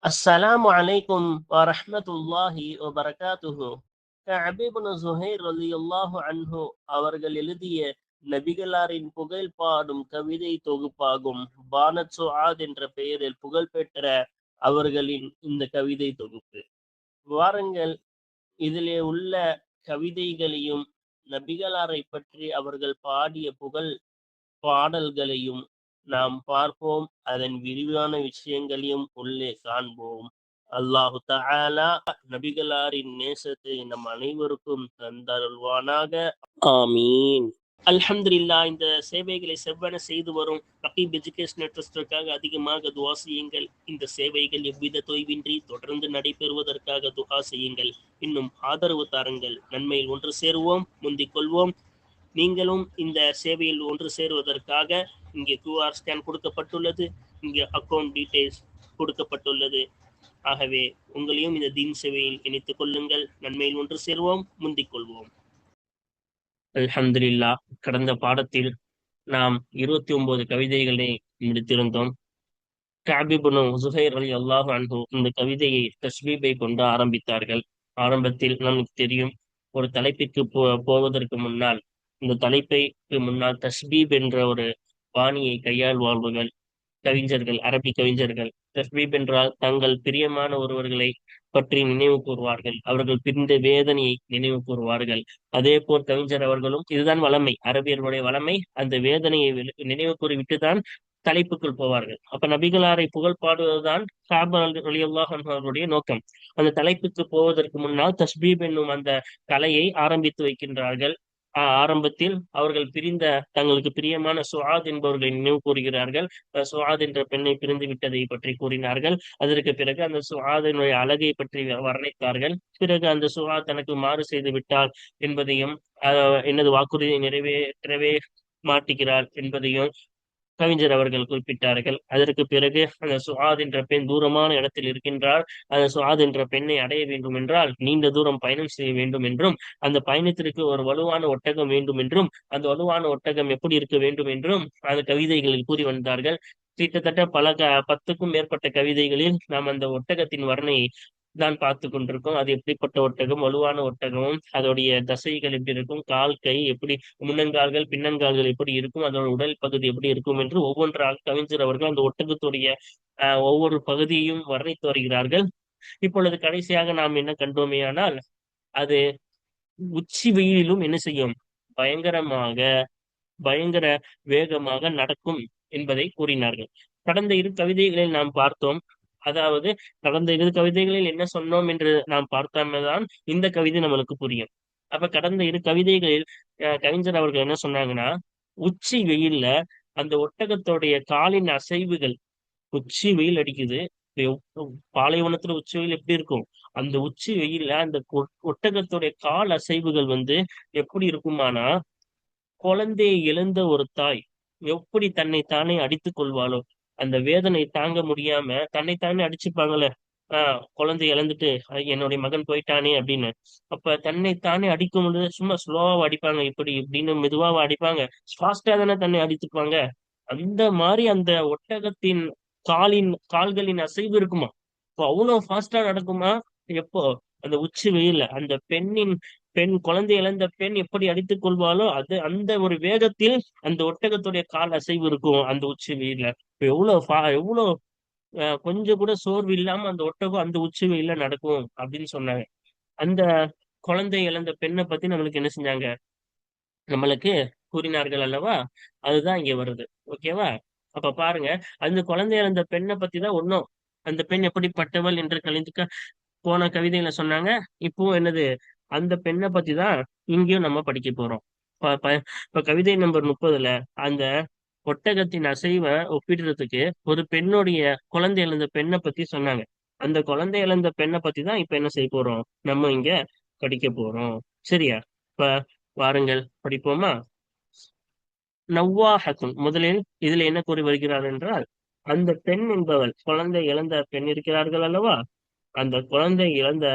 அஸ்ஸலாமு அலைக்கும் வரஹ்மத்துல்லாஹி வபரகாத்துஹு. கஅப் இப்னு ஸுஹைர் ரலியல்லாஹு அன்ஹு அவர்கள் எழுதிய நபிகளாரின் புகழ் பாடும் கவிதை தொகுப்பாகும். பானத் சுஆத் என்ற பெயரில் புகழ்பெற்ற அவர்களின் இந்த கவிதை தொகுப்பு. வாருங்கள், இதிலே உள்ள கவிதைகளையும் நபிகளாரை பற்றி அவர்கள் பாடிய புகழ் பாடல்களையும் நாம் பார்ப்போம். அதன் விரிவான விஷயங்களையும் உள்ளே காண்போம். அல்லாஹு தஆலா நபிகளாரின் நேசத்தை நம் அனைவருக்கும் தந்தருள்வானாக. ஆமீன். அல்ஹம்துலில்லாஹ். இந்த சேவைகளை செவ்வன செய்து வரும் ரகீப் எஜுகேஷனல் ட்ரஸ்டிற்காக அதிகமாக துஆ செய்யுங்கள். இந்த சேவைகள் எவ்வித தொய்வின்றி தொடர்ந்து நடைபெறுவதற்காக துஆ செய்யுங்கள். இன்னும் ஆதரவு தாருங்கள். நன்மையில் ஒன்று சேருவோம், முந்திக் கொள்வோம். நீங்களும் இந்த சேவையில் ஒன்று சேருவதற்காக இங்கே QR ஸ்கேன் கொடுக்கப்பட்டுள்ளது, இங்கே அக்கௌண்ட் டீடைல்ஸ் கொடுக்கப்பட்டுள்ளது. ஆகவே உங்களையும் இந்த தீன் சேவையில் இணைத்துக் கொள்ளுங்கள். நன்மையில் ஒன்று சேருவோம், முந்திக் கொள்வோம். அல்ஹம்துலில்லாஹ். கடந்த பாடத்தில் நாம் 29 கவிதைகளை முடித்திருந்தோம். கஅப் இப்னு ஸுஹைர் ரலியல்லாஹு அன்ஹு இந்த கவிதையை தஸ்பீபை கொண்டு ஆரம்பித்தார்கள். ஆரம்பத்தில் நமக்கு தெரியும், ஒரு தலைப்பிற்கு போவதற்கு முன்னால் இந்த தலைப்புக்கு முன்னால் தஸ்பீப் என்ற ஒரு பாணியை கையாள்வார்கள் கவிஞர்கள், அரபி கவிஞர்கள். தஸ்பீப் என்றால் தங்கள் பிரியமான ஒருவர்களை பற்றி நினைவு கூறுவார்கள், அவர்கள் பிரிந்த வேதனையை நினைவு கூறுவார்கள். அதே போல் கவிஞர் அவர்களும் இதுதான் வளமை, அரபியர்களுடைய வளமை. அந்த வேதனையை நினைவு கூறிவிட்டுதான் தலைப்புக்குள் போவார்கள். அப்ப நபிகளாரை புகழ் பாடுவதுதான் கஅப் ரலியல்லாஹு அன்ஹு அவர்களுடைய நோக்கம். அந்த தலைப்புக்கு போவதற்கு முன்னால் தஸ்பீப் என்னும் அந்த கலையை ஆரம்பித்து வைக்கின்றார்கள். ஆரம்பத்தில் அவர்கள் பிரிந்த தங்களுக்கு பிரியமான சுஆத் என்பவர்களை நினைவு கூறுகிறார்கள். சுஆத் என்ற பெண்ணை பிரிந்து விட்டதை பற்றி கூறினார்கள். அதற்கு பிறகு அந்த சுஆதினுடைய அழகை பற்றி வர்ணித்தார்கள். பிறகு அந்த சுஆத் தனக்கு மாறு செய்து விட்டாள் என்பதையும், எனது வாக்குறுதியை நிறைவேற்றவே மாட்டுகிறாள் என்பதையும் கவிஞர் அவர்கள் குறிப்பிட்டார்கள். அதற்கு பிறகு அந்த சுஆத் என்ற பெண் தூரமான இடத்தில் இருக்கின்றால், அந்த சுஆத் என்ற பெண்ணை அடைய வேண்டும் என்றால் நீண்ட தூரம் பயணம் செய்ய வேண்டும் என்றும், அந்த பயணத்திற்கு ஒரு வலுவான ஒட்டகம் வேண்டும் என்றும், அந்த வலுவான ஒட்டகம் எப்படி இருக்க வேண்டும் என்றும் அந்த கவிதைகளில் கூறி வந்தார்கள். கிட்டத்தட்ட 10க்கும் மேற்பட்ட கவிதைகளில் நாம் அந்த ஒட்டகத்தின் வர்ணனையை தான் பார்த்து கொண்டிருக்கோம். அது எப்படிப்பட்ட ஒட்டகம், வலுவான ஒட்டகமும், அதோடைய தசைகள் எப்படி இருக்கும், கால் கை எப்படி, முன்னங்கால்கள் பின்னங்கால்கள் எப்படி இருக்கும், அதோட உடல் பகுதி எப்படி இருக்கும் என்று ஒவ்வொன்றாக கவிஞர் அவர்கள் அந்த ஒட்டகத்துடைய ஒவ்வொரு பகுதியையும் வர்ணித்து வருகிறார்கள். இப்பொழுது கடைசியாக நாம் என்ன கண்டோமேயானால், அது உச்சி வெயிலிலும் என்ன செய்யும், பயங்கரமாக பயங்கர வேகமாக நடக்கும் என்பதை கூறினார்கள். கடந்த இரு கவிதைகளில் நாம் பார்த்தோம். அதாவது கடந்த இரு கவிதைகளில் என்ன சொன்னோம் என்று நாம் பார்த்தால்தான் இந்த கவிதை நம்மளுக்கு புரியும். அப்ப கடந்த இரு கவிதைகளில் கவிஞர் அவர்கள் என்ன சொன்னாங்கன்னா, உச்சி வெயில்ல அந்த ஒட்டகத்தோடைய காலின் அசைவுகள், உச்சி வெயில் அடிக்குது. பாலைவனத்துல உச்சி வெயில் எப்படி இருக்கும், அந்த உச்சி வெயில்ல அந்த ஒட்டகத்துடைய கால் அசைவுகள் எப்படி இருக்குமானா, குழந்தையை இழந்த ஒரு தாய் எப்படி தன்னை தானே அடித்துக் கொள்வாளோ, அந்த வேதனை தாங்க முடியாம தன்னைத்தானே அடிச்சுப்பாங்கல்ல. குழந்தை இழந்துட்டு என்னுடைய மகன் போயிட்டானே அப்படின்னு. அப்ப தன்னைத்தானே அடிக்கும் பொழுது சும்மா ஸ்லோவா அடிப்பாங்க, இப்படி இப்படின்னு மெதுவாவா அடிப்பாங்க, ஃபாஸ்டா தானே தன்னை அடித்துப்பாங்க. அந்த மாதிரி அந்த ஒட்டகத்தின் கால்களின் அசைவு இருக்குமா, இப்போ அவ்வளவு ஃபாஸ்டா நடக்குமா. எப்போ, அந்த உச்சி வெயில்ல அந்த பெண் குழந்தை இழந்த பெண் எப்படி அடித்துக் கொள்வாளோ அது அந்த ஒரு வேகத்தில் அந்த ஒட்டகத்துடைய கால் அசைவு இருக்கும் அந்த உச்சி வெயில்ல. இப்ப எவ்வளவு கொஞ்சம் கூட சோர்வு இல்லாம அந்த ஒட்டகம் அந்த உச்சி வெயில்ல நடக்கும் அப்படின்னு சொன்னாங்க. அந்த குழந்தை இழந்த பெண்ணை பத்தி நம்மளுக்கு என்ன செஞ்சாங்க, நம்மளுக்கு கூறினார்கள் அல்லவா. அதுதான் இங்க வருது. ஓகேவா. அப்ப பாருங்க, அந்த குழந்தை இழந்த பெண்ணை பத்தி தான் ஒன்னும், அந்த பெண் எப்படிப்பட்டவள் என்று கழிந்துக்க போன கவிதையில சொன்னாங்க. இப்போ என்னது, அந்த பெண்ணை பத்தி தான் இங்கேயும் நம்ம படிக்க போறோம். இப்ப கவிதை நம்பர் 30ல அந்த ஒட்டகத்தின் அசைவை ஒப்பிடுறதுக்கு ஒரு பெண்ணுடைய குழந்தை இழந்த பெண்ணை பத்தி சொன்னாங்க. அந்த குழந்தை இழந்த பெண்ணை பத்தி தான் இப்ப என்ன செய்ய போறோம், நம்ம இங்க படிக்க போறோம். சரியா. இப்ப வாருங்கள் படிப்போமா. நவ்வாஹத்துன், முதலில் இதுல என்ன கூறி வருகிறார் என்றால், அந்த பெண் என்பவள், குழந்தை இழந்த பெண் இருக்கிறார்கள் அல்லவா, அந்த குழந்தை இழந்த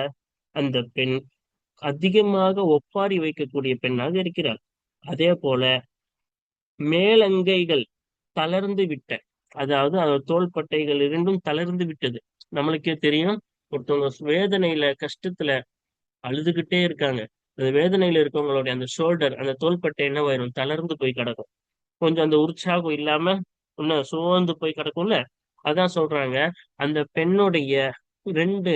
அந்த பெண் அதிகமாக ஒப்பாரி வைக்கக்கூடிய பெண்ணாக இருக்கிறாள். அதே போல மேலங்கைகள் தளர்ந்து விட்ட, அதாவது அந்த தோள்பட்டைகள் இரண்டும் தளர்ந்து விட்டது. நம்மளுக்கே தெரியும், ஒருத்தவங்க வேதனையில கஷ்டத்துல அழுதுகிட்டே இருக்காங்க. அந்த வேதனையில இருக்கவங்களுடைய அந்த ஷோல்டர், அந்த தோள்பட்டை என்னவாயிரும், தளர்ந்து போய் கிடக்கும். கொஞ்சம் அந்த உற்சாகம் இல்லாம இன்னும் சோர்ந்து போய் கிடக்கும்ல. அதான் சொல்றாங்க, அந்த பெண்ணுடைய ரெண்டு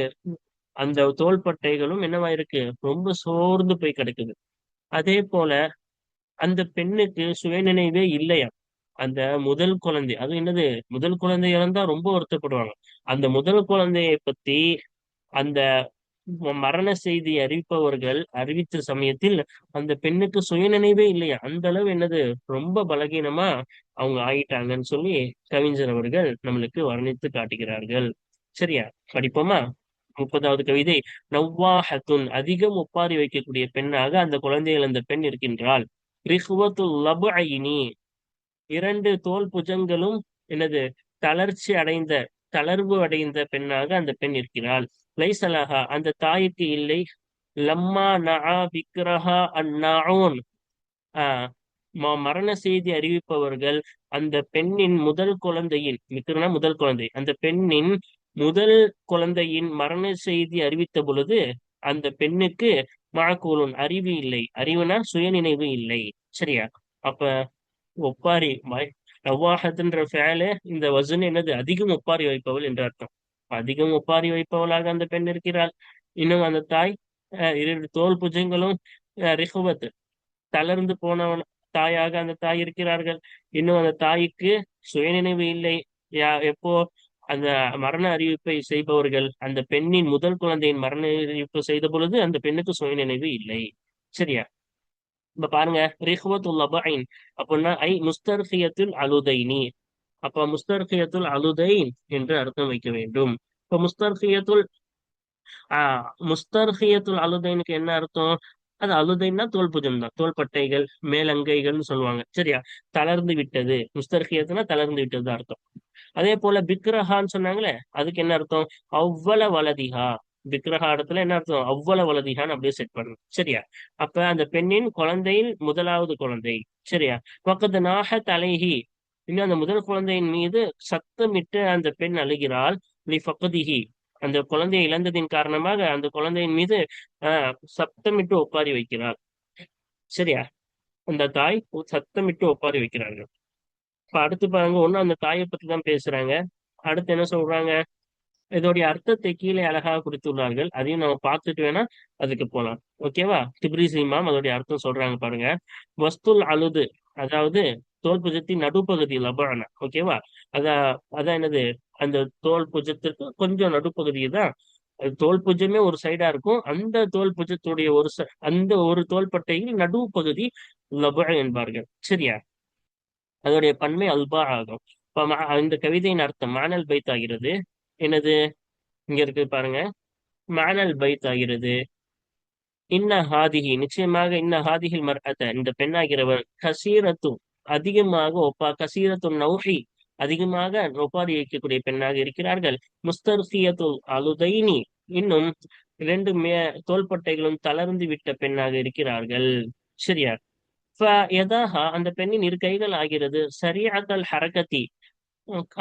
அந்த தோள்பட்டைகளும் என்னவாயிருக்கு, ரொம்ப சோர்ந்து போய் கிடக்குது. அதே போல அந்த பெண்ணுக்கு சுயநினைவே இல்லையா. அந்த முதல் குழந்தை, அது என்னது, முதல் குழந்தை இறந்தா ரொம்ப வருத்தப்படுவாங்க. அந்த முதல் குழந்தையை பத்தி அந்த மரண செய்தி அறிவிப்பவர்கள் அறிவித்த சமயத்தில் அந்த பெண்ணுக்கு சுயநினைவே இல்லையா. அந்த அளவு என்னது, ரொம்ப பலகீனமா அவங்க ஆயிட்டாங்கன்னு சொல்லி கவிஞர் அவர்கள் நம்மளுக்கு வர்ணித்து காட்டுகிறார்கள். சரியா, படிப்போமா? 30வது கவிதை. நவ்வாஹத்துன், அதிகம் ஒப்பாரி வைக்கக்கூடிய பெண்ணாக அந்த குழந்தைகள் அந்த பெண் இருக்கின்றாள். ரிஹ்வத்துல் லப்ஐனி, இரண்டு தோல் புஜங்களும் என்னது, தளர்ச்சி அடைந்த, தளர்வு அடைந்த பெண்ணாக அந்த பெண் இருக்கிறாள். லைசலஹா, அந்த தாய்க்கு இல்லை. லம்மா நஆ பிக்ரஹா அந்நாஊன், ஆஹ் மரண செய்தி அறிவிப்பவர்கள் அந்த பெண்ணின் முதல் குழந்தையின், மிக்ரனா முதல் குழந்தை, அந்த பெண்ணின் முதல் குழந்தையின் மரண செய்தி அறிவித்த பொழுது அந்த பெண்ணுக்கு மாக்கூலுன், அறிவு இல்லை. அறிவுனா சுயநினைவு இல்லை. சரியா, அப்ப ஒப்பாரி நவ்வாஹத்ன்ற ஃபேல, இந்த வசன் என்னது, அதிகம் ஒப்பாரி வைப்பவள் என்ற அர்த்தம். அதிகம் ஒப்பாரி வைப்பவளாக அந்த பெண் இருக்கிறாள். இன்னும் அந்த தாய், இரண்டு தோல் புஜங்களும் ரிஹுவத், தளர்ந்து போனவன் தாயாக அந்த தாய் இருக்கிறார்கள். இன்னும் அந்த தாய்க்கு சுயநினைவு இல்லை. எப்போ அந்த மரண அறிவிப்பை செய்பவர்கள் அந்த பெண்ணின் முதல் குழந்தையின் மரண அறிவிப்பு செய்த பொழுது அந்த பெண்ணுக்கு சுயநினைவு இல்லை. சரியா, இப்ப பாருங்க, ரிஹ்வத்துல் லபைன் அப்படின்னா ஐ முஸ்தர்ஹியத்துல் அலுதைனி. அப்ப முஸ்தர்ஹியத்துல் அலுதைன் என்று அர்த்தம் வைக்க வேண்டும். இப்ப முஸ்தர்ஹியத்துல் அலுதைனுக்கு என்ன அர்த்தம்? அது அலுதைன்னா தோள்புஜம் தான், தோள்பட்டைகள், மேலங்கைகள்னு சொல்லுவாங்க. சரியா, தளர்ந்து விட்டது. முஸ்தர்ஹியத்துனா தளர்ந்து விட்டது தான் அர்த்தம். அதே போல பிக்ரஹான்னு சொன்னாங்களே, அதுக்கு என்ன அர்த்தம்? அவ்வள வலதிஹா. பிக்ரஹா இடத்துல என்ன அர்த்தம்? அவ்வள வலதிஹான்னு அப்படியே செட் பண்ணணும். சரியா, அப்ப அந்த பெண்ணின் குழந்தையின் முதலாவது குழந்தை. சரியா, பக்கத்து நாக தலைஹி, இன்னும் அந்த முதல் குழந்தையின் மீது சத்தமிட்டு அந்த பெண் அழுகிறாள். லி ஃபக்திஹி, அந்த குழந்தையை இழந்ததின் காரணமாக அந்த குழந்தையின் மீது சத்தமிட்டு ஒப்பாரி வைக்கிறாள். சரியா, அந்த தாய் சத்தமிட்டு ஒப்பாரி வைக்கிறார்கள். இப்ப அடுத்து பாருங்க, ஒண்ணு அந்த தாயை பத்தி தான் பேசுறாங்க. அடுத்து என்ன சொல்றாங்க, இதோடைய அர்த்தத்தை கீழே அழகாக கொடுத்துள்ளார்கள். அதையும் நம்ம பார்த்துட்டு வேணா அதுக்கு போலாம். ஓகேவா, திப்ரிஸ் இமாம் அதோடைய அர்த்தம் சொல்றாங்க பாருங்க. வஸ்துல் அலுது, அதாவது தோல் புஜத்தின் நடுப்பகுதி, லபான. ஓகேவா, அதான் அதான் என்னது, அந்த தோல் புஜத்திற்கு கொஞ்சம் நடுப்பகுதி தான். அது தோல் புஜமே ஒரு சைடா இருக்கும். அந்த தோல் புஜத்துடைய அந்த ஒரு தோள்பட்டையில் நடுப்பகுதி லபா என்பார்கள். சரியா, அதோடைய பன்மை அல்பா ஆகும். இப்ப இந்த கவிதையின் அர்த்தம் மானல் பைத் ஆகிறது. என்னது, இங்க இருக்கு பாருங்க. மானல் பைத் ஆகிறது. இன்ன ஹாதிஹி, நிச்சயமாக இன்ன ஹாதிஹில் மர்அத, இந்த பெண்ணாகிறவர் கசீரத்து, அதிகமாக கசீரத்து நௌஹி, அதிகமாக ஒப்பாரி வைக்கக்கூடிய பெண்ணாக இருக்கிறார்கள். முஸ்தர்சியத்துல் அலுதைனி, இன்னும் இரண்டு தோள்பட்டைகளும் தளர்ந்து விட்ட பெண்ணாக இருக்கிறார்கள். சரியா, எதாக அந்த பெண்ணின் இரு கைகள் ஆகிறது. சரியாக்கல் ஹரகதி,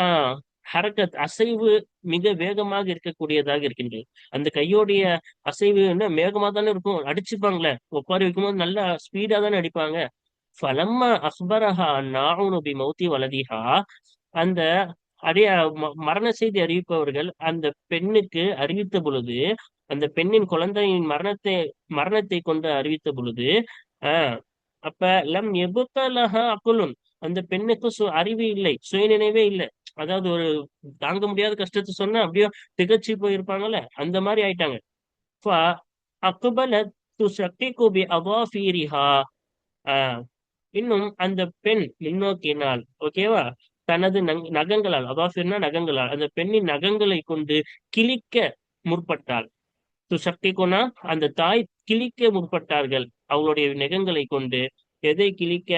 ஆஹ் ஹரக்கத், அசைவு மிக வேகமாக இருக்கக்கூடியதாக இருக்கின்றது. அந்த கையோடைய அசைவு என்ன வேகமா தானே இருக்கும், அடிச்சுப்பாங்களே ஒப்பாரி வைக்கும்போது நல்லா ஸ்பீடா தானே அடிப்பாங்க. ஃபலம்மா அக்பரஹா நாஉனு பி மௌத்தி வலதிஹா, அந்த அடைய மரண செய்தி அறிவிப்பவர்கள் அந்த பெண்ணுக்கு அறிவித்த பொழுது, அந்த பெண்ணின் குழந்தையின் மரணத்தை கொண்டு அறிவித்த பொழுது, ஆஹ் அப்ப லம் எபுத்தலஹா அக்குலுன், அந்த பெண்ணுக்கு அறிவு இல்லை, சுயநினைவே இல்லை. அதாவது ஒரு தாங்க முடியாத கஷ்டத்தை சொன்னா அப்படியே திகச்சு போயிருப்பாங்கல்ல, அந்த மாதிரி ஆயிட்டாங்க. அக்பலத் துஷக்கிகு பி அவாஃபீரிஹா, இன்னும் அந்த பெண் முன்னோக்கினாள். ஓகேவா, தனது நகங்களால், அவாஃபிர்னா நகங்களால், அந்த பெண்ணின் நகங்களை கொண்டு கிழிக்க முற்பட்டாள். துஷக்கிகுனா, அந்த தாய் கிழிக்க முற்பட்டார்கள் அவங்களுடைய நகங்களை கொண்டு. எதை கிழிக்க?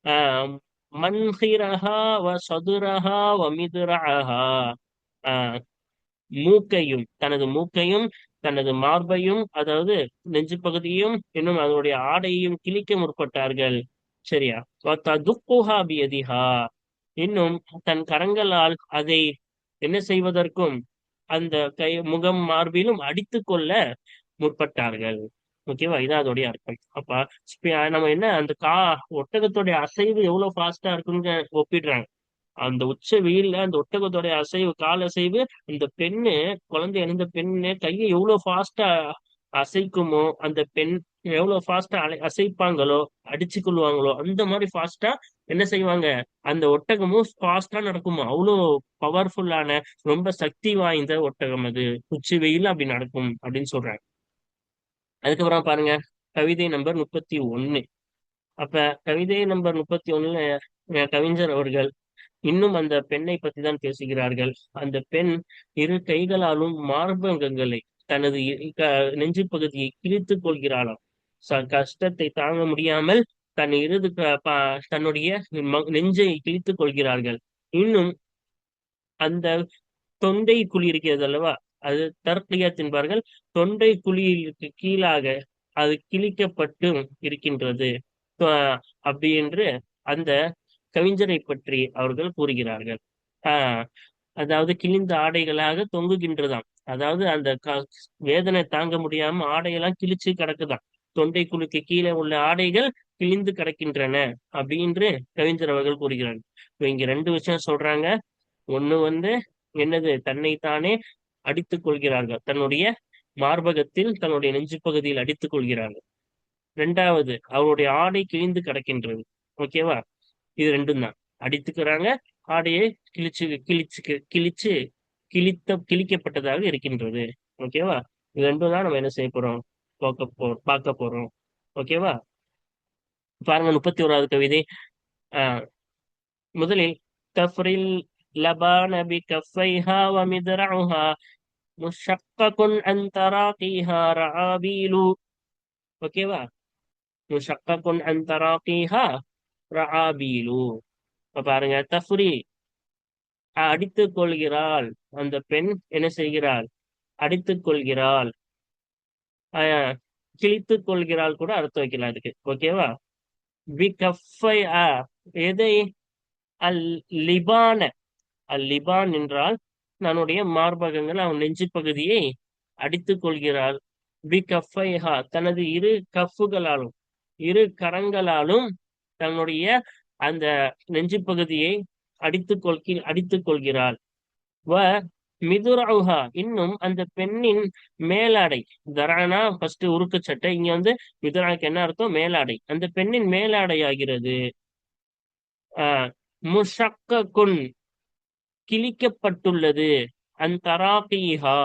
ஆஹ் மன்ஹிரஹா வ சதுரஹா வ மிதுரஹா, ஆஹ் மூக்கையும், தனது மூக்கையும் தனது மார்பையும், அதாவது நெஞ்சு பகுதியும், இன்னும் அதனுடைய ஆடையையும் கிழிக்க முற்பட்டார்கள். சரியா, துக்குஹா பியதிஹா, இன்னும் தன் கரங்களால் அதை என்ன செய்வதற்கும், அந்த முகம் மார்பிலும் அடித்து கொள்ள முற்பட்டார்கள். ஓகேவா? இதான் அதோடைய அர்த்தம். அப்ப நம்ம என்ன அந்த ஒட்டகத்துடைய அசைவு எவ்வளவு ஃபாஸ்டா இருக்குன்னு ஒப்பிடுறாங்க. அந்த உச்ச வெயில்ல அந்த ஒட்டகத்தோட அசைவு, கால் அசைவு, இந்த பெண்ணு, குழந்தை அணிந்த பெண்ணு கையை எவ்வளவு ஃபாஸ்டா அசைக்குமோ, அந்த பெண் எவ்வளவு ஃபாஸ்டா அசைப்பாங்களோ, அடிச்சு கொள்வாங்களோ, அந்த மாதிரி ஃபாஸ்டா என்ன செய்வாங்க, அந்த ஒட்டகமும் ஃபாஸ்டா நடக்குமா. அவ்வளோ பவர்ஃபுல்லான, ரொம்ப சக்தி வாய்ந்த ஒட்டகம் அது. உச்சி வெயில் அப்படி நடக்கும் அப்படின்னு சொல்றாங்க. அதுக்கப்புறம் பாருங்க, கவிதை நம்பர் 31. அப்ப கவிதை நம்பர் 31ல கவிஞர் அவர்கள் இன்னும் அந்த பெண்ணை பத்தி தான் பேசுகிறார்கள். அந்த பெண் இரு கைகளாலும் மார்பகங்களை, தனது நெஞ்சு பகுதியை கிழித்துக் கொள்கிறாளாம். கஷ்டத்தை தாங்க முடியாமல் தன் தன்னுடைய நெஞ்சை கிழித்துக் கொள்கிறார்கள். இன்னும் அந்த தொண்டை குழி இருக்கிறது அல்லவா, அது தர்கியத் என்பார்கள். தொண்டை குழியிற்கு கீழாக அது கிழிக்கப்பட்டு இருக்கின்றது. அப்படி என்று அந்த கவிஞரை பற்றி அவர்கள் கூறுகிறார்கள். ஆஹ் அதாவது கிழிந்த ஆடைகளாக தொங்குகின்றதாம். அதாவது அந்த வேதனை தாங்க முடியாம ஆடையெல்லாம் கிழிச்சு கிடக்குதாம். தொண்டை குழிக்கு கீழே உள்ள ஆடைகள் கிழிந்து கிடக்கின்றன அப்படின்னு கவிஞர் அவர்கள் கூறுகிறார்கள். இங்க ரெண்டு விஷயம் சொல்றாங்க. ஒண்ணு என்னது, தன்னைத்தானே அடித்துக் கொள்கிறார்கள், தன்னுடைய மார்பகத்தில் தன்னுடைய நெஞ்சு பகுதியில் அடித்துக் கொள்கிறார்கள். ரெண்டாவது, அவருடைய ஆடை கிழிந்து கிடக்கின்றது. ஓகேவா? இது ரெண்டும் தான். அடித்துக்கிறாங்க, ஆடையை கிழிச்சு கிழிச்சு கிழிச்சு கிழிக்கப்பட்டதாக இருக்கின்றது. ஓகேவா? இது ரெண்டும் தான் நம்ம என்ன செய்ய போறோம், பார்க்க போறோம். ஓகேவா? பாருங்க, 31வது கவிதை. ஆஹ் முதலில் தஃப்ரில் லபான பிகஃபைஹா வமித்ரஉஹா முஷக்ககுன் அன் தராகிஹா ரஆபீலு. ஓகேவா? முஷக்ககுன் அன் தராகிஹா ரஆபீலு. பாருங்க, தஃப்ரி அடித்துக் கொள்கிறாள். அந்த பெண் என்ன செய்கிறாள், அடித்துக் கொள்கிறாள். கிழித்துக் கொள்கிறாள் கூட அர்த்தம் வைக்கலாம் அதுக்கு. ஓகேவா? பிகஃபை எதை, அல் லிபான, அல் லிபான் என்றால் தன்னுடைய மார்பகங்கள், அவன் நெஞ்சு பகுதியை அடித்துக் கொள்கிறாள். பிகஃபைஹா தனது இரு கஃப்புகளாலும், இரு கரங்களாலும் தன்னுடைய அந்த நெஞ்சு பகுதியை அடித்துக் கொள்கிறாள். வ மிதுரவுஹா இன்னும் அந்த பெண்ணின் மேலாடை, தரானா ஃபர்ஸ்ட் உருக்கு சட்டை, இங்க மிதுராக்கு என்ன அர்த்தம், மேலாடை. அந்த பெண்ணின் மேலாடை ஆகிறது. முஷக்ககுன் கிழிக்கப்பட்டுள்ளது. தராகீஹா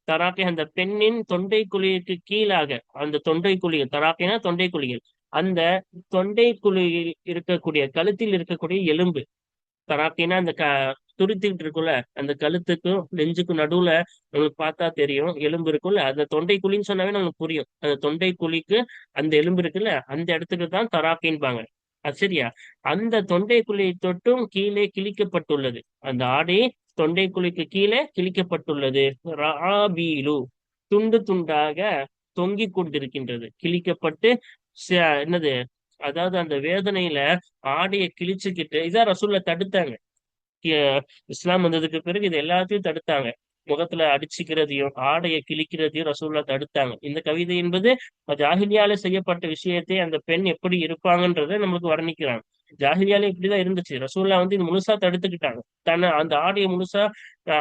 தராக்கி அந்த பெண்ணின் தொண்டை குழிக்கு கீழாக, அந்த தொண்டை குழிகள், தராக்கினா தொண்டை குழிகள், அந்த தொண்டை குழியில் இருக்கக்கூடிய, கழுத்தில் இருக்கக்கூடிய எலும்பு. தராக்கினா அந்த துருத்திட்டு இருக்குல்ல, அந்த கழுத்துக்கும் நெஞ்சுக்கும் நடுவுல நம்மளுக்கு பார்த்தா தெரியும் எலும்பு இருக்குல்ல, அந்த தொண்டை குழின்னு சொன்னாவே நமக்கு புரியும். அந்த தொண்டை குழிக்கு அந்த எலும்பு இருக்குல்ல, அந்த இடத்துக்கு தான் தராக்கின்பாங்க. அது சரியா? அந்த தொண்டை குழியை தொட்டும் கீழே கிழிக்கப்பட்டுள்ளது. அந்த ஆடை தொண்டை குழிக்கு கீழே கிழிக்கப்பட்டுள்ளது. ரஆபீலு துண்டு துண்டாக தொங்கிக் கொண்டிருக்கின்றது, கிழிக்கப்பட்டு. என்னது, அதாவது அந்த வேதனையில ஆடையை கிழிச்சுக்கிட்டு, இதான் ரசூல்ல தடுத்தாங்க. இஸ்லாம் வந்ததுக்கு பிறகு இது எல்லாத்தையும் தடுத்தாங்க. முகத்துல அடிச்சுக்கிறதையும் ஆடையை கிழிக்கிறதையும் ரசூல்லா தடுத்தாங்க. இந்த கவிதை என்பது ஜாஹிலியால செய்யப்பட்ட விஷயத்தை அந்த பெண் எப்படி இருப்பாங்கன்றத நம்மளுக்கு வர்ணிக்கிறாங்க. ஜாஹிலியால இப்படிதான் இருந்துச்சு. ரசூல்லா இது முழுசா தடுத்துக்கிட்டாங்க. அந்த ஆடையை முழுசா,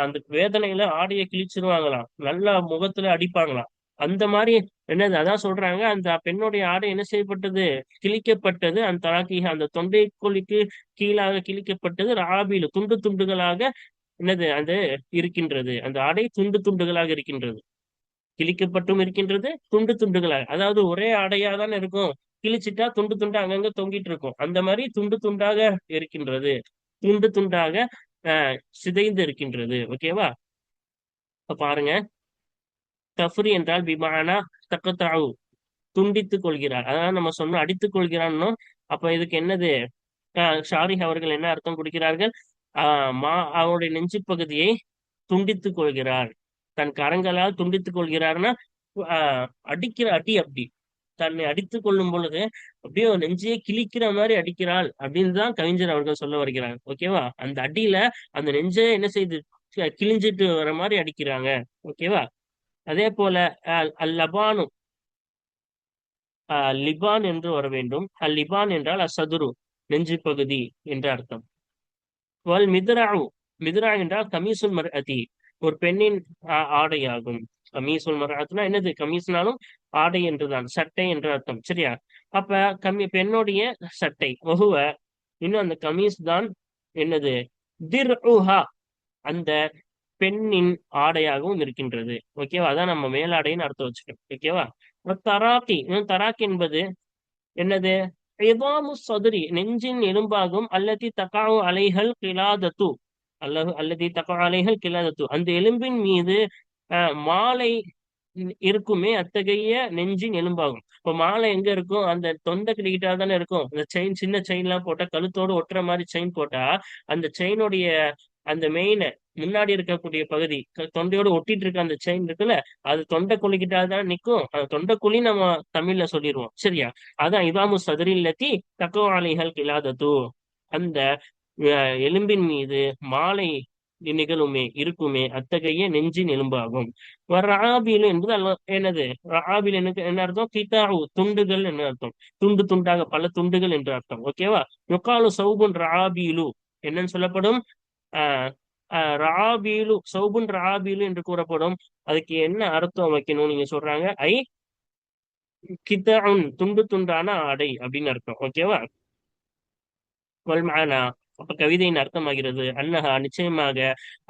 அந்த வேதனையில ஆடையை கிழிச்சிருவாங்களாம், நல்லா முகத்துல அடிப்பாங்களாம். அந்த மாதிரி என்னது, அதான் சொல்றாங்க, அந்த பெண்ணுடைய ஆடை என்ன செய்யப்பட்டது, கிழிக்கப்பட்டது. அந்த தலாக்கி அந்த தொண்டை குழிக்கு கீழாக கிழிக்கப்பட்டது. ராபியில துண்டு துண்டுகளாக என்னது அது இருக்கின்றது. அந்த ஆடை துண்டு துண்டுகளாக இருக்கின்றது, கிழிக்கப்பட்டும் இருக்கின்றது, துண்டு துண்டுகளாக. அதாவது ஒரே ஆடையா தானே இருக்கும், கிழிச்சிட்டா துண்டு துண்டு அங்கங்க தொங்கிட்டு இருக்கும். அந்த மாதிரி துண்டு துண்டாக இருக்கின்றது, துண்டு துண்டாக சிதைந்து இருக்கின்றது. ஓகேவா? இப்ப பாருங்க, தஃப்ரி என்றால் பிமானா தக்கத்தாவு துண்டித்துக் கொள்கிறார். அதாவது நம்ம சொன்னோம் அடித்துக் கொள்கிறான்னு. அப்ப இதுக்கு என்னது, ஷாரிக் அவர்கள் என்ன அர்த்தம் கொடுக்கிறார்கள், அவருடைய நெஞ்சு பகுதியை துண்டித்துக் கொள்கிறார், தன் கரங்களால் துண்டித்துக் கொள்கிறார்னா அடிக்கிற அடி அப்படி, தன்னை அடித்துக் கொள்ளும் பொழுது அப்படியே நெஞ்சையே கிழிக்கிற மாதிரி அடிக்கிறாள் அப்படின்னு தான் கவிஞர் அவர்கள் சொல்ல வருகிறார். ஓகேவா? அந்த அடியில அந்த நெஞ்சே என்ன செய்யுது, கிழிஞ்சிட்டு வர மாதிரி அடிக்கிறாங்க. ஓகேவா? அதே போல லபானு லிபான் என்று வர வேண்டும். லிபான் என்றால் அசதுரு, நெஞ்சு பகுதி என்று அர்த்தம். வல் மித்ராஉ, மித்ரா என்றால் கமீசுல் மர்அதி, ஒரு பெண்ணின் ஆடையாகும். கமீசுல் மர்அத்னா என்னது? கமீஸ்னாலும் ஆடை என்றுதான், சட்டை என்று அர்த்தம். சரியா? அப்ப பெண்ணுடைய சட்டை வகுவ, இன்னும் அந்த கமீஸ் தான் என்னது? திர்உஹா, அந்த பெண்ணின் ஆடையாகவும் இருக்கின்றது. ஓகேவா? அதான் நம்ம மேலாடைன்னு அர்த்தம் வச்சுக்கணும். ஓகேவா? தராக்கி, தராக்கி என்பது என்னது? இதாமு சதுரி, நெஞ்சின் எலும்பாகும். அல்லதி தகாவு அலைகள் கிலாதத்து, அல்லதி தகா அலைகள் கிலாதத்து, அந்த எலும்பின் மீது மாலை இருக்குமே, அத்தகைய நெஞ்சின் எலும்பாகும். இப்ப மாலை எங்க இருக்கும்? அந்த தொண்டை கிட்ட தானே இருக்கும். அந்த செயின், சின்ன செயின் எல்லாம் போட்டா, கழுத்தோடு ஒட்டுற மாதிரி செயின் போட்டா, அந்த செயினுடைய அந்த மெயின முன்னாடி இருக்கக்கூடிய பகுதி, தொண்டையோடு ஒட்டிட்டு இருக்க அந்த செயின் இருக்குல்ல, அது தொண்டை குழிக்கிட்டா தான் நிக்கும். அந்த தொண்டை குழி நம்ம தமிழ்ல சொல்லிடுவோம். சரியா? அதான் இதாமு சதுரில்லத்தி தக்குவாலைகள் கிளாதது, அந்த எலும்பின் மீது மாலை நிகழுமே, இருக்குமே, அத்தகைய நெஞ்சின் எலும்பாகும். ராபில் என்பது என்னது? ராபில் என்ன அர்த்தம்? கிதாவு, துண்டுகள் என்று அர்த்தம். துண்டு துண்டாக, பல துண்டுகள் என்று அர்த்தம். ஓகேவா? யுக்காலு சௌபுன் ராபீலு, என்னன்னு சொல்லப்படும்? ஆஹ் ராபீலு, சௌபுன் ராபீலு என்று கூறப்படும். அதுக்கு என்ன அர்த்தம் வைக்கணும் நீங்க சொல்றாங்க? கிதாஉன், துண்டு துண்டான ஆடை அப்படின்னு அர்த்தம். ஓகேவா? வல்மானா, அப்ப கவிதையின் அர்த்தமாகிறது அன்னஹா, நிச்சயமாக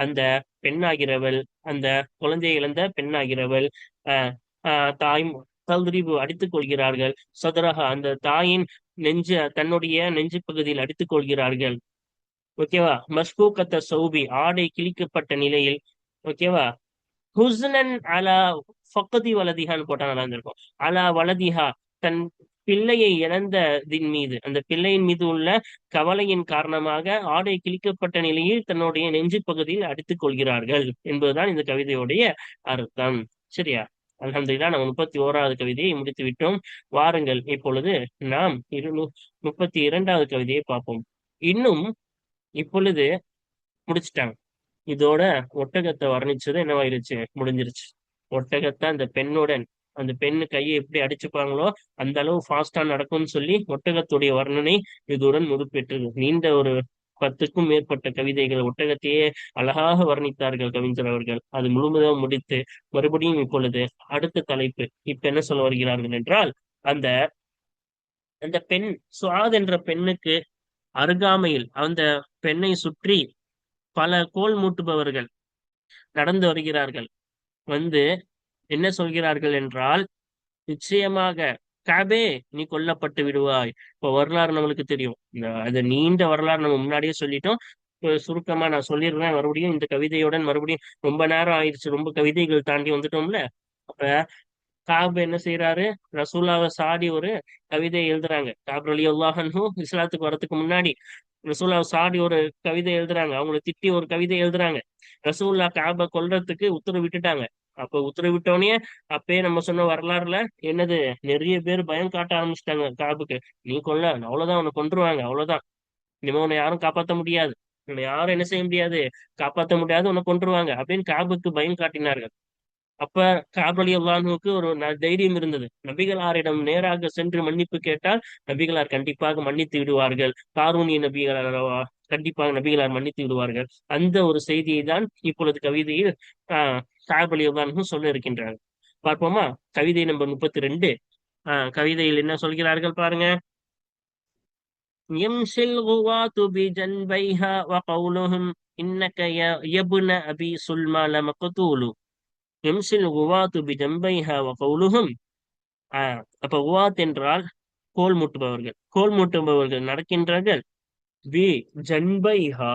அந்த பெண்ணாகிறவள், அந்த குழந்தையை இழந்த பெண்ணாகிறவள், ஆஹ் தாய் தல்ரிபு, அடித்துக் கொள்கிறார்கள். சதுரஹா, அந்த தாயின் நெஞ்சு, தன்னுடைய நெஞ்சு பகுதியில் அடித்துக் கொள்கிறார்கள். ஓகேவா? மஸ்கூக்கத்த சௌபி, ஆடை கிழிக்கப்பட்ட நிலையில். ஓகேவா? ஹுஸ்னன் அலா ஃபக்தி வலதிஹான்னு போட்டா நல்லா இருந்திருக்கும். அலா வலதிஹா, தன் பிள்ளையை இழந்ததின் மீது, அந்த பிள்ளையின் மீது உள்ள கவலையின் காரணமாக ஆடை கிழிக்கப்பட்ட நிலையில் தன்னுடைய நெஞ்சு பகுதியில் அடித்துக் கொள்கிறார்கள் என்பதுதான் இந்த கவிதையுடைய அர்த்தம். சரியா? அல்ஹம்துலில்லாஹ், நம்ம 31வது கவிதையை முடித்து விட்டோம். வாருங்கள் இப்பொழுது நாம் 32வது கவிதையை பார்ப்போம். இன்னும் இப்பொழுது முடிச்சிட்டாங்க. இதோட ஒட்டகத்தை வர்ணிச்சது என்னவாயிருச்சு? முடிஞ்சிருச்சு. ஒட்டகத்தை அந்த பெண்ணுடன், அந்த பெண்ணு கையை எப்படி அடிச்சுப்பாங்களோ அந்த அளவு ஃபாஸ்டா நடக்கும்னு சொல்லி ஒட்டகத்துடைய வர்ணனை இதுடன் முழுப்பெற்றது. நீண்ட ஒரு 10க்கும் மேற்பட்ட கவிதைகள் ஒட்டகத்தையே அழகாக வர்ணித்தார்கள் கவிஞர் அவர்கள். அது முழுவதும் முடித்து மறுபடியும் இப்பொழுது அடுத்த தலைப்பு. இப்ப என்ன சொல்ல வருகிறார்கள் என்றால், அந்த அந்த பெண் சுஆத் என்ற பெண்ணுக்கு அருகாமையில் அந்த பெண்ணை சுற்றி பல கோல் மூட்டுபவர்கள் நடந்து வருகிறார்கள். வந்து என்ன சொல்கிறார்கள் என்றால், நிச்சயமாக காபே, நீ கொல்லப்பட்டு விடுவாய். இப்போ வரலாறு நம்மளுக்கு தெரியும். அது நீண்ட வரலாறு நம்ம முன்னாடியே சொல்லிட்டோம். இப்போ சுருக்கமா நான் சொல்லிடுறேன். மறுபடியும் இந்த கவிதையுடன் மறுபடியும் ரொம்ப நேரம் ஆயிடுச்சு, ரொம்ப கவிதைகள் தாண்டி வந்துட்டோம்ல. அப்ப காப் என்ன செய்யறாரு? ரசூல்லாவை சாடி ஒரு கவிதை எழுதுறாங்க. காப் ரலியல்லாஹு அன்ஹு இஸ்லாத்துக்கு வரதுக்கு முன்னாடி ரசூல்லாவை சாடி ஒரு கவிதை எழுதுறாங்க. அவங்களை திட்டி ஒரு கவிதை எழுதுறாங்க. ரசூல்லா காபை கொல்றதுக்கு உத்தரவிட்டுட்டாங்க. அப்ப உத்தரவிட்டோடனே அப்பயே நம்ம சொன்ன வரலாறுல என்னது, நிறைய பேர் பயம் காட்ட ஆரம்பிச்சிட்டாங்க காபுக்கு. நீ கொல்ல, அவ்வளவுதான், உன்னை கொன்றுவாங்க, அவ்வளவுதான். இனிமே உன்னை யாரும் காப்பாத்த முடியாது, உன்னை யாரும் என்ன செய்ய முடியாது, காப்பாத்த முடியாது, உன்னை கொன்றுவாங்க அப்படின்னு காபுக்கு பயம் காட்டினார்கள். அப்ப கஅப் ரலியல்லாஹுவுக்கு ஒரு தைரியம் இருந்தது. நபிகளாரிடம் நேராக சென்று மன்னிப்பு கேட்டால் நபிகளார் கண்டிப்பாக மன்னித்து விடுவார்கள். காரூணிய நபிகளார் கண்டிப்பாக நபிகளார் மன்னித்து விடுவார்கள். அந்த ஒரு செய்தியை தான் இப்பொழுது கவிதையில் கஅப் ரலியல்லாஹு சொல்ல இருக்கின்றார்கள். பார்ப்போமா? கவிதை நம்பர் 32. கவிதையில் என்ன சொல்கிறார்கள் பாருங்க. يمشي الغواة بجنبيها وقولهم إنك يا ابن أبي سلمى لمقتول. எம்சில் குவாத்து பி ஜம்பைஹா வ கௌலுஹும். அப்ப குவாத் என்றால் கோல் மூட்டுபவர்கள். கோல் மூட்டுபவர்கள் நடக்கின்றார்கள். பி ஜன்பைஹா,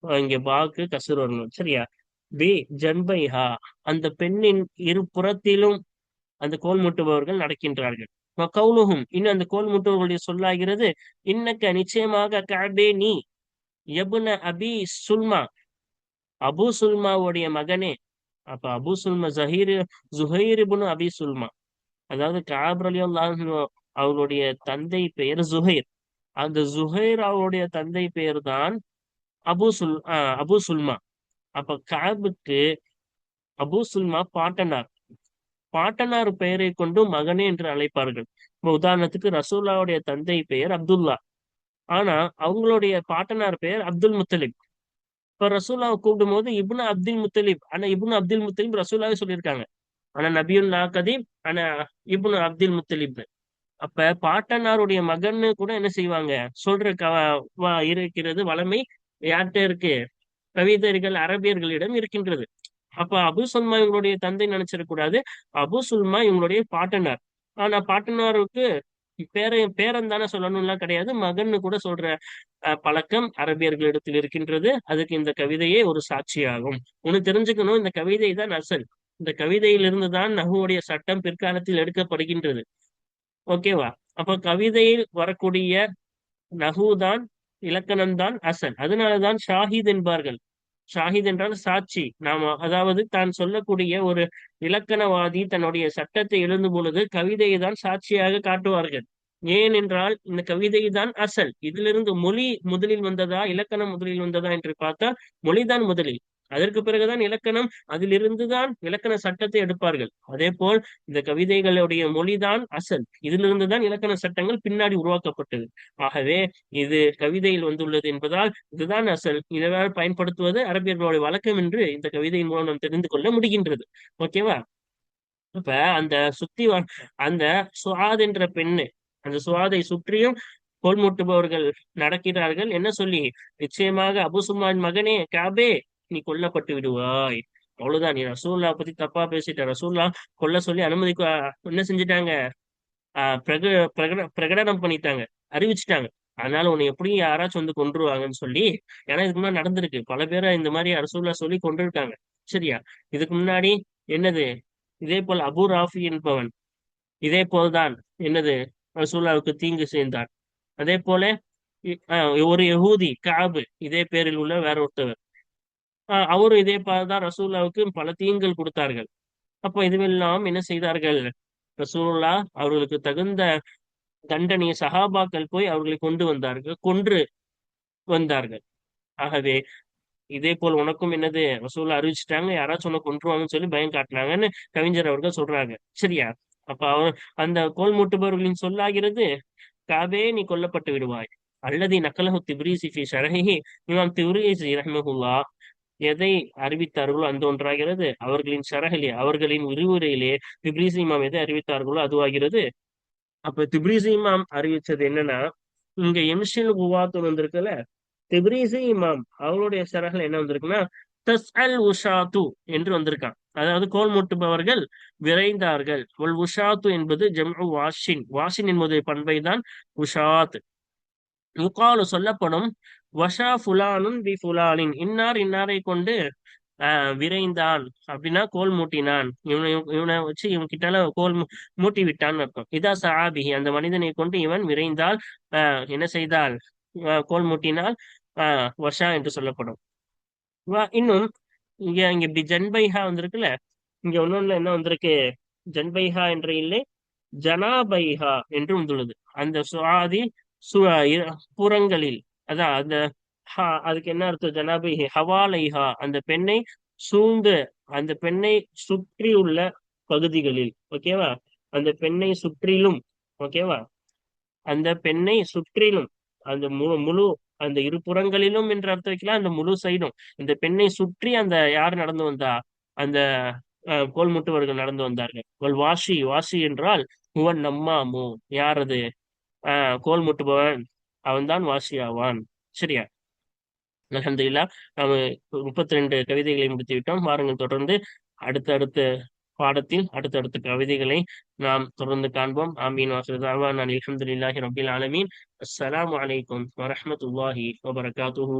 இங்க பாக்கு கசுர் வரணும். சரியா? பி ஜன்பைஹா, அந்த பெண்ணின் இரு புறத்திலும் அந்த கோல் மூட்டுபவர்கள் நடக்கின்றார்கள். வ கௌலுஹும், இன்னும் அந்த கோல் மூட்டுபவர்களுடைய சொல்லாகிறது, இன்னக்க நிச்சயமாக கஅபே நீ, யப்ன அபி சுல்மா, அபு சுல்மாவுடைய மகனே. அப்ப அபு சுல்மா ஜுஹைர் இப்னு அபி சுல்மா, அதாவது கஅப் ரலியல்லாஹு அன்ஹு அவருடைய தந்தை பெயர் ஜுஹைர். அந்த ஜுஹைர் அவருடைய தந்தை பெயர் தான் அபு சுல்மா. அப்ப காபுக்கு அபூ சுல்மா பாட்டனார். பாட்டனார் பெயரை கொண்டு மகனே என்று அழைப்பார்கள். இப்ப உதாரணத்துக்கு ரசூல்லாவுடைய தந்தை பெயர் அப்துல்லா, ஆனா அவங்களுடைய பாட்டனார் பெயர் அப்துல் முத்தலிப். இப்ப ரசூல்லாவை கூப்பிடும் போது இப்னு அப்துல் முத்தலிப், ஆனா இப்னு அப்துல் முத்தலிப் ரசூல்லாவே சொல்லியிருக்காங்க. ஆனா நபியுல்லா கதீம், ஆனா இப்னு அப்துல் முத்தலிப். அப்ப பாட்டனாருடைய மகன்னு கூட என்ன செய்வாங்க சொல்ற இருக்கிறது வளமை யார்கிட்ட இருக்கு? கவிதர்கள் அரபியர்களிடம் இருக்கின்றது. அப்ப அபு சுல்மா இவங்களுடைய தந்தை நினைச்சிடக்கூடாது, அபு சுல்மா இவங்களுடைய பாட்டனார். ஆனா பாட்டனாருக்கு பேரன் தானே சொல்லணும்லாம் கிடையாது, மகன்னு கூட சொல்ற பழக்கம் அரபியர்களிடத்தில் இருக்கின்றது. அதுக்கு இந்த கவிதையே ஒரு சாட்சியாகும். ஒண்ணு தெரிஞ்சுக்கணும், இந்த கவிதை தான் அசல். இந்த கவிதையிலிருந்து தான் நகுவுடைய சட்டம் பிற்காலத்தில் எடுக்கப்படுகின்றது. ஓகேவா? அப்ப கவிதையில் வரக்கூடிய நகுதான், இலக்கணம் தான் அசல். அதனாலதான் ஷாஹித் என்பார்கள். ஷாஹித் என்றால் சாட்சி. நாம அதாவது தான் சொல்லக்கூடிய ஒரு இலக்கணவாதி தன்னுடைய சட்டத்தை எழுதும் பொழுது கவிதையை தான் சாட்சியாக காட்டுவார்கள். ஏன் என்றால் இந்த கவிதை தான் அசல். இதிலிருந்து மொழி முதலில் வந்ததா இலக்கணம் முதலில் வந்ததா என்று பார்த்தால் மொழிதான் முதலில். அதற்கு பிறகுதான் இலக்கணம். அதிலிருந்துதான் இலக்கண சட்டத்தை எடுப்பார்கள். அதே போல் இந்த கவிதைகளுடைய மொழிதான் அசல். இதிலிருந்து தான் இலக்கண சட்டங்கள் பின்னாடி உருவாக்கப்பட்டது. ஆகவே இது கவிதையில் வந்துள்ளது என்பதால் இதுதான் அசல். இதனால் பயன்படுத்துவது அரபியர்களுடைய வழக்கம் என்று இந்த கவிதையின் மூலம் நாம் தெரிந்து கொள்ள முடிகின்றது. ஓகேவா? இப்ப அந்த அந்த சுஆத் என்ற பெண்ணு, அந்த சுஆதை சுற்றியும் கோல்மூட்டுபவர்கள் நடக்கிறார்கள். என்ன சொல்லி? நிச்சயமாக அபூ சுல்மான் மகனே காபே, நீ கொல்லப்பட்டு விடுவாய். அவ்வளவுதான். நீ ரசூல்லா பத்தி தப்பா பேசிட்ட, ரசூல்லா கொல்ல சொல்லி அனுமதிக்க என்ன செஞ்சுட்டாங்க? பிரகடனம் பண்ணிட்டாங்க, அறிவிச்சுட்டாங்க. அதனால உன்னை எப்படி யாராச்சும் வந்து கொன்றுவாங்கன்னு சொல்லி. ஏன்னா இதுக்கு முன்னாடி நடந்திருக்கு, பல பேரை இந்த மாதிரி ரசூல்லா சொல்லி கொண்டிருக்காங்க. சரியா? இதுக்கு முன்னாடி என்னது, இதே போல் அபு ராஃபி என்பவன் இதே போல்தான் என்னது ரசூல்லாவுக்கு தீங்கு செய்தான். அதே போல ஒரு யஹூதி காபு, இதே பேரில் உள்ள வேற ஒருத்தவர், அவரும் இதே போலதான் ரசூல்லாவுக்கு பல தீங்குகள் கொடுத்தார்கள். அப்போ இதுவெல்லாம் என்ன செய்தார்கள்? ரசூலுல்லா அவர்களுக்கு தகுந்த தண்டனையை சஹாபாக்கள் போய் அவர்களை கொண்டு வந்தார்கள், கொன்று வந்தார்கள். ஆகவே இதே போல் உனக்கும் என்னது ரசூல்லா அறிவிச்சுட்டாங்க, யாராச்சும் உனக்கு கொன்றுவாங்கன்னு சொல்லி பயம் காட்டினாங்கன்னு கவிஞர் அவர்கள் சொல்றாங்க. சரியா? அப்ப அவர் அந்த கோல் மூட்டுபவர்களின் சொல்லாகிறது காபே, நீ கொல்லப்பட்டு விடுவாய். அல்லது நக்கலஹு திப்ரீசி ஃபி ஷரஹிஹி, இமாம் திப்ரீசி ரஹ்மஹுல்லா எதை அறிவித்தார்களோ அந்த ஒன்றாகிறது. அவர்களின் ஷரஹிலே, அவர்களின் விரிவுரையிலே திப்ரீசி இமாம் எதை அறிவித்தார்களோ அதுவாகிறது. அப்ப திப்ரீசி இமாம் அறிவிச்சது என்னன்னா, இங்க எம்ஷில் குவாத்து வந்திருக்குல்ல, திப்ரீசி இமாம் அவங்களுடைய ஷரஹ்ல என்ன வந்திருக்குன்னா தஸ் அல் உஷாத்து என்று வந்திருக்கான். அதாவது கோல் மூட்டுபவர்கள் விரைந்தார்கள். ஒல் உஷாத்து என்பது ஜம்உ வாஷின். வாஷின் என்பது பண்பை தான் உஷாத். யுகாலு சொல்லப்படும் வஷா ஃபுலானும் பி ஃபுலானின், இன்னார் இன்னாரை கொண்டு விரைந்தான் அப்படின்னா கோல் மூட்டினான், இவனை இவனை வச்சு இவன் கிட்டால மூட்டி விட்டான்னு அர்த்தம். இதா சஹாபிஹி, அந்த மனிதனை கொண்டு இவன் விரைந்தால், என்ன செய்தால், கோல் மூட்டினால் வஷா என்று சொல்லப்படும். இன்னும் இங்க இங்க இப்படி ஜன்பைஹா வந்திருக்குல்ல, இங்க ஒன்னொன்னுல என்ன வந்திருக்கு? ஜன்பைஹா என்று இல்லை, ஜனாபைஹா என்று வந்துள்ளது. அந்த சுவாதி சு புறங்களில், அதான் அந்த அதுக்கு என்ன அர்த்தம்? ஜனாபைஹி ஹவாலைஹா, அந்த பெண்ணை சூழ்ந்து, அந்த பெண்ணை சுற்றியுள்ள பகுதிகளில். ஓகேவா? அந்த பெண்ணை சுற்றிலும். ஓகேவா? அந்த பெண்ணை சுற்றிலும், அந்த முழு அந்த இரு புறங்களிலும் என்று அர்த்தம் வைக்கலாம், அந்த முழு சைடும். இந்த பெண்ணை சுற்றி அந்த யார் நடந்து வந்தா? அந்த கோல் முட்டுவர்கள் நடந்து வந்தார்கள். வாஷி, வாஷி என்றால் ஹுவன் நம்மாமு, யார் அது? கோல் முட்டுபவன், அவன்தான் வாஷி ஆவான். சரியா? அல்ஹம்துலில்லாஹ், நாம 32 கவிதைகளை முடித்து விட்டோம். வாருங்கள் தொடர்ந்து அடுத்தடுத்த பாடத்தில் அடுத்தடுத்த கவிதைகளை நாம் தொடர்ந்து காண்போம். ஆமீன். வாஹிரு அல்ஹம்துலில்லாஹி ரப்பில் ஆலமீன். அஸ்ஸலாமு அலைக்கும் வரஹ்மத்துல்லாஹி வபரகாத்துஹு.